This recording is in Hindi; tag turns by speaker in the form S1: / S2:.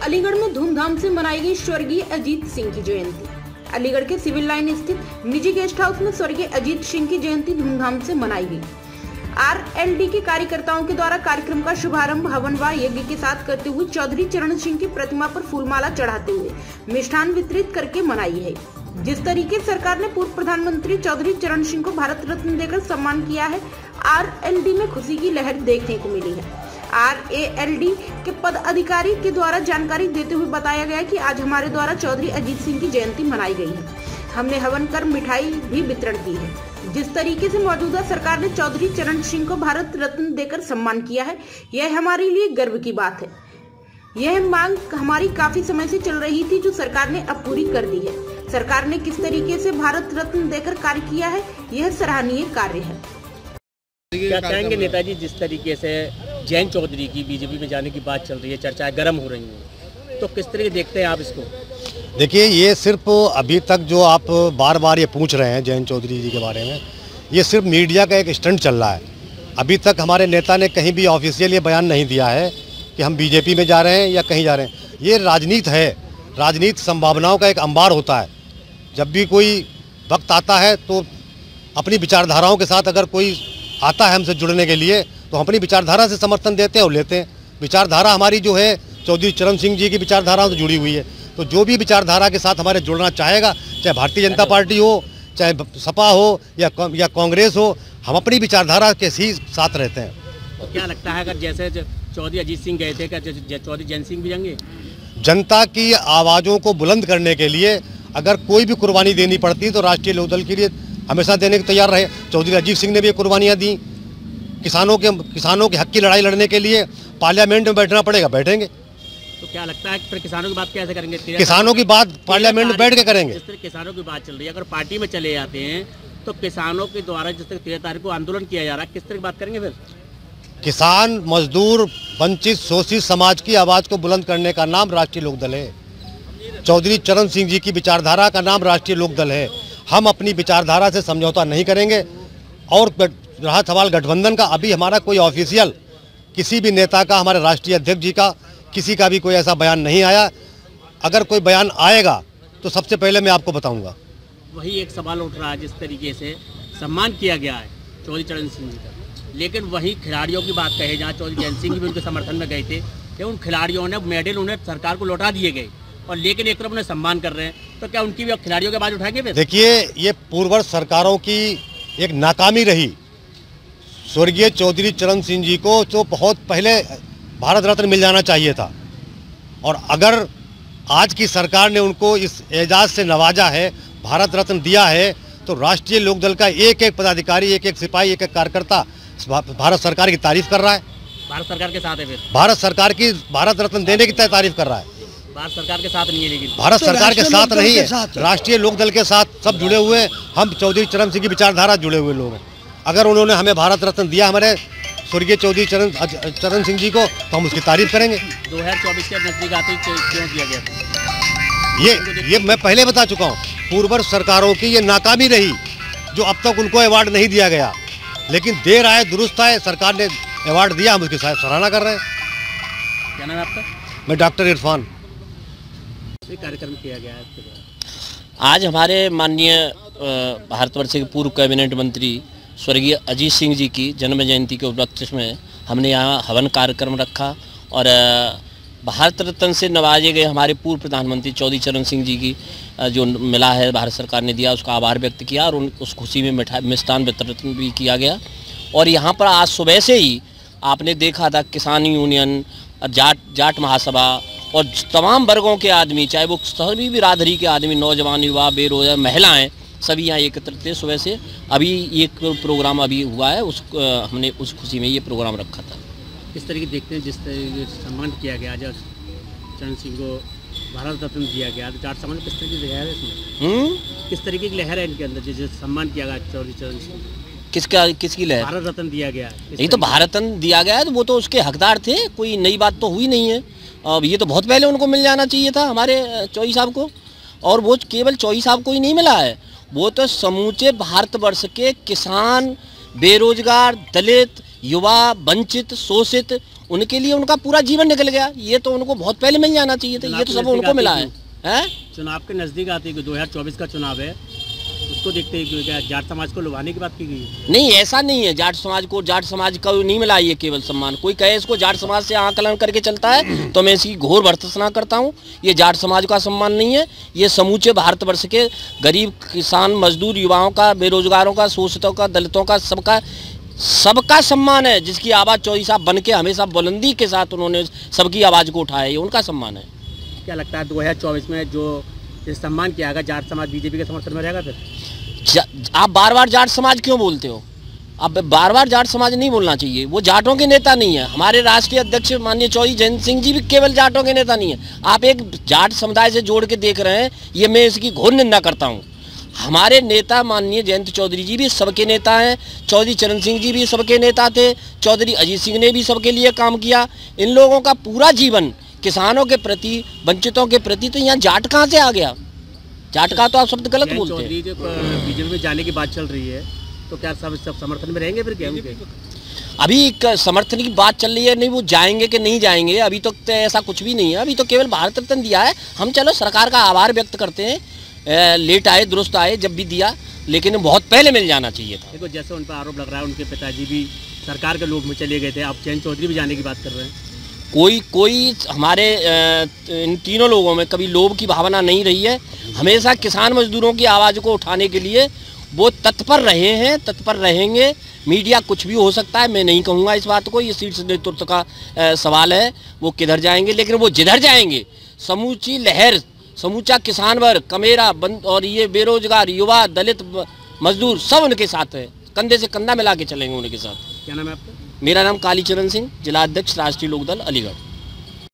S1: अलीगढ़ में धूमधाम से मनाई गई स्वर्गीय अजीत सिंह की जयंती। अलीगढ़ के सिविल लाइन स्थित निजी गेस्ट हाउस में स्वर्गीय अजीत सिंह की जयंती धूमधाम से मनाई गई। आरएलडी के कार्यकर्ताओं के द्वारा कार्यक्रम का शुभारंभ हवन व यज्ञ के साथ करते हुए चौधरी चरण सिंह की प्रतिमा पर फूलमाला चढ़ाते हुए मिष्ठान वितरित करके मनाई है। जिस तरीके सरकार ने पूर्व प्रधानमंत्री चौधरी चरण सिंह को भारत रत्न देकर सम्मान किया है, आरएलडी में खुशी की लहर देखने को मिली है। आरएलडी के पद अधिकारी के द्वारा जानकारी देते हुए बताया गया कि आज हमारे द्वारा चौधरी अजीत सिंह की जयंती मनाई गई है। हमने हवन कर मिठाई भी वितरण की है। जिस तरीके से मौजूदा सरकार ने चौधरी चरण सिंह को भारत रत्न देकर सम्मान किया है, यह हमारे लिए गर्व की बात है। यह मांग हमारी काफी समय से चल रही थी, जो सरकार ने अब पूरी कर दी है। सरकार ने किस तरीके से भारत रत्न देकर कार्य किया है, यह सराहनीय कार्य है।
S2: क्या कहेंगे नेताजी, जिस तरीके से जयंत चौधरी की बीजेपी में जाने की बात चल रही है, चर्चाएं गर्म हो रही हैं, तो किस तरीके देखते हैं आप इसको?
S3: देखिए, ये सिर्फ अभी तक जो आप बार बार ये पूछ रहे हैं जयंत चौधरी जी के बारे में, ये सिर्फ मीडिया का एक स्टंट चल रहा है। अभी तक हमारे नेता ने कहीं भी ऑफिशियल ये बयान नहीं दिया है कि हम बीजेपी में जा रहे हैं या कहीं जा रहे हैं। ये राजनीति है, राजनीति संभावनाओं का एक अंबार होता है। जब भी कोई वक्त आता है तो अपनी विचारधाराओं के साथ अगर कोई आता है हमसे जुड़ने के लिए, तो हम अपनी विचारधारा से समर्थन देते हैं और लेते हैं। विचारधारा हमारी जो है चौधरी चरण सिंह जी की विचारधारा से जुड़ी हुई है, तो जो भी विचारधारा के साथ हमारे जुड़ना चाहेगा, चाहे भारतीय जनता पार्टी हो, चाहे सपा हो या कांग्रेस हो, हम अपनी विचारधारा के ही साथ रहते हैं।
S2: तो क्या लगता है, अगर जैसे चौधरी अजीत सिंह गए थे, क्या चौधरी जयंत सिंह भी जाएंगे?
S3: जनता की आवाज़ों को बुलंद करने के लिए अगर कोई भी कुर्बानी देनी पड़ती तो राष्ट्रीय लोकदल के लिए हमेशा देने को तैयार रहे। चौधरी अजीत सिंह ने भी कुर्बानियाँ दी। किसानों के हक की लड़ाई लड़ने के लिए पार्लियामेंट में बैठना पड़ेगा, बैठेंगे।
S2: तो क्या लगता है फिर किसानों की बात कैसे करेंगे?
S3: किसानों की बात पार्लियामेंट में बैठ के करेंगे।
S2: जिस तरह किसानों की बात चल रही है, अगर पार्टी में चले जाते हैं तो किसानों के द्वारा जिस तरह 13 तारीख को आंदोलन किया जा रहा है, किस तरह की बात करेंगे फिर?
S3: किसान, मजदूर, वंचित, शोषित समाज की आवाज़ को बुलंद करने का नाम राष्ट्रीय लोकदल है। चौधरी चरण सिंह जी की विचारधारा का नाम राष्ट्रीय लोकदल है। हम अपनी विचारधारा से समझौता नहीं करेंगे। और रहा सवाल गठबंधन का, अभी हमारा कोई ऑफिशियल किसी भी नेता का, हमारे राष्ट्रीय अध्यक्ष जी का, किसी का भी कोई ऐसा बयान नहीं आया। अगर कोई बयान आएगा तो सबसे पहले मैं आपको बताऊंगा।
S2: वही एक सवाल उठ रहा है, जिस तरीके से सम्मान किया गया है चौधरी चरण सिंह जी का, लेकिन वही खिलाड़ियों की बात कहे, जहाँ चौधरी जयंत सिंह भी उनके समर्थन में गए थे, तो उन खिलाड़ियों ने मेडल उन्हें सरकार को लौटा दिए गए, और लेकिन एक तरफ उन्हें सम्मान कर रहे हैं, तो क्या उनकी भी अब खिलाड़ियों के बाद उठाएंगे फिर?
S3: देखिए, ये पूर्ववर्ती सरकारों की एक नाकामी रही। स्वर्गीय चौधरी चरण सिंह जी को तो बहुत पहले भारत रत्न मिल जाना चाहिए था, और अगर आज की सरकार ने उनको इस एजाज़ से नवाजा है, भारत रत्न दिया है, तो राष्ट्रीय लोकदल का एक एक पदाधिकारी, एक एक सिपाही, एक एक कार्यकर्ता भारत सरकार की तारीफ कर रहा है।
S2: भारत सरकार के साथ है फिर?
S3: भारत सरकार की भारत रत्न देने की तारीफ कर रहा है।
S2: भारत सरकार के साथ नहीं है, लेकिन
S3: भारत सरकार के साथ नहीं है, राष्ट्रीय लोकदल के साथ सब जुड़े हुए। हम चौधरी चरण सिंह की विचारधारा जुड़े हुए लोग हैं। अगर उन्होंने हमें भारत रत्न दिया हमारे स्वर्गीय चौधरी चरण सिंह जी को, तो हम उसकी तारीफ करेंगे।
S2: 2024 के नजदीक आते क्यों किया गया?
S3: ये मैं पहले बता चुका हूँ। पूर्ववर्ती सरकारों की ये नाकामी रही, जो अब तक उनको अवार्ड नहीं दिया गया, लेकिन देर आए दुरुस्त आए, सरकार ने अवार्ड दिया, हम उसकी सराहना कर रहे हैं।
S2: क्या नाम है आपका?
S3: मैं डॉक्टर इरफान।
S2: कार्यक्रम किया गया है
S4: आज हमारे माननीय भारतवर्ष के पूर्व कैबिनेट मंत्री स्वर्गीय अजीत सिंह जी की जन्म जयंती के उपलक्ष्य में हमने यहाँ हवन कार्यक्रम रखा, और भारत रत्न से नवाजे गए हमारे पूर्व प्रधानमंत्री चौधरी चरण सिंह जी की जो मिला है, भारत सरकार ने दिया, उसका आभार व्यक्त किया, और उस खुशी में मिष्ठान वितरण भी किया गया। और यहाँ पर आज सुबह से ही आपने देखा था किसान यूनियन, जाट महासभा और तमाम वर्गों के आदमी, चाहे वो सभी बिरादरी के आदमी, नौजवान, युवा, बेरोजगार, महिलाएं, सभी यहाँ एकत्रित थे सुबह से। अभी एक प्रोग्राम अभी हुआ है, हमने उस खुशी में ये प्रोग्राम रखा था।
S2: किस तरीके देखते हैं, जिस तरीके से सम्मान किया गया, आज चरण सिंह को भारत रत्न दिया गया, तो जाट समाज किस तरीके की लहर है इसमें? किस तरीके की लहर है इनके अंदर, जिसे सम्मान किया गया चौधरी चरण सिंह?
S4: किसकी लहर?
S2: भारत रत्न दिया गया है।
S4: नहीं तो भारत रत्न दिया गया है तो वो तो उसके हकदार थे, कोई नई बात तो हुई नहीं है। अब ये तो बहुत पहले उनको मिल जाना चाहिए था, हमारे चौधरी साहब को। और वो केवल चौधरी साहब को ही नहीं मिला है, वो तो समूचे भारतवर्ष के किसान, बेरोजगार, दलित, युवा, वंचित, शोषित उनके लिए उनका पूरा जीवन निकल गया। ये तो उनको बहुत पहले मिल जाना चाहिए था, ये तो सब उनको मिला है।
S2: चुनाव के नजदीक आते 2024 का चुनाव है, उसको देखते ही क्या जाट समाज को लुभाने की बात की गई है?
S4: नहीं, ऐसा नहीं है। जाट समाज को नहीं मिला ये केवल सम्मान। कोई कहे इसको जाट समाज से आकलन करके चलता है तो मैं इसकी घोर भर्त्सना करता हूँ। ये जाट समाज का सम्मान नहीं है, ये समूचे भारतवर्ष के गरीब, किसान, मजदूर, युवाओं का, बेरोजगारों का, शोषितों का, दलितों का, सबका सम्मान है। जिसकी आवाज़ चौधरी साहब बन के हमेशा बुलंदी के साथ उन्होंने सबकी आवाज़ को उठाया, ये उनका सम्मान है।
S2: क्या लगता है 2024 में जो सम्मान किया गया जाट समाज बीजेपी के समर्थन में रहेगा? फिर
S4: आप बार बार जाट समाज क्यों बोलते हो? अब बार बार जाट समाज नहीं बोलना चाहिए। वो जाटों के नेता नहीं है। हमारे राष्ट्रीय अध्यक्ष माननीय चौधरी जयंत सिंह जी भी केवल जाटों के नेता नहीं है। आप एक जाट समुदाय से जोड़ के देख रहे हैं, ये मैं इसकी घोर निंदा करता हूँ। हमारे नेता माननीय जयंत चौधरी जी भी सबके नेता हैं, चौधरी चरण सिंह जी भी सबके नेता थे, चौधरी अजीत सिंह ने भी सबके लिए काम किया। इन लोगों का पूरा जीवन किसानों के प्रति, वंचितों के प्रति, तो यहाँ जाट कहाँ से आ गया? जाट का तो आप शब्द गलत बोलते हैं।
S2: बीजेपी में जाने की बात चल रही है, तो क्या सब समर्थन में रहेंगे? फिर क्या
S4: अभी समर्थन की बात चल रही है, नहीं वो जाएंगे कि नहीं जाएंगे, अभी तो ऐसा कुछ भी नहीं है। अभी तो केवल भारत रत्न दिया है। हम चलो सरकार का आभार व्यक्त करते हैं, लेट आए दुरुस्त आए, जब भी दिया, लेकिन बहुत पहले मिल जाना चाहिए था।
S2: देखो, जैसे उन पर आरोप लग रहा है उनके पिताजी भी सरकार के लोग में चले गए थे, अब जयंत चौधरी भी जाने की बात कर रहे हैं।
S4: कोई हमारे इन तीनों लोगों में कभी लोभ की भावना नहीं रही है। हमेशा किसान मजदूरों की आवाज़ को उठाने के लिए वो तत्पर रहे हैं, तत्पर रहेंगे। मीडिया कुछ भी हो सकता है, मैं नहीं कहूँगा इस बात को, ये शीर्ष नेतृत्व का सवाल है, वो किधर जाएंगे। लेकिन वो जिधर जाएंगे, समूची लहर, समूचा किसान वर्ग, कमेरा बंद और ये बेरोजगार युवा, दलित, मजदूर, सब उनके साथ है। कंधे से कंधा मिला के चलेंगे उनके साथ।
S2: क्या नाम है आपका?
S4: मेरा नाम कालीचरण सिंह, जिला अध्यक्ष राष्ट्रीय लोकदल अलीगढ़।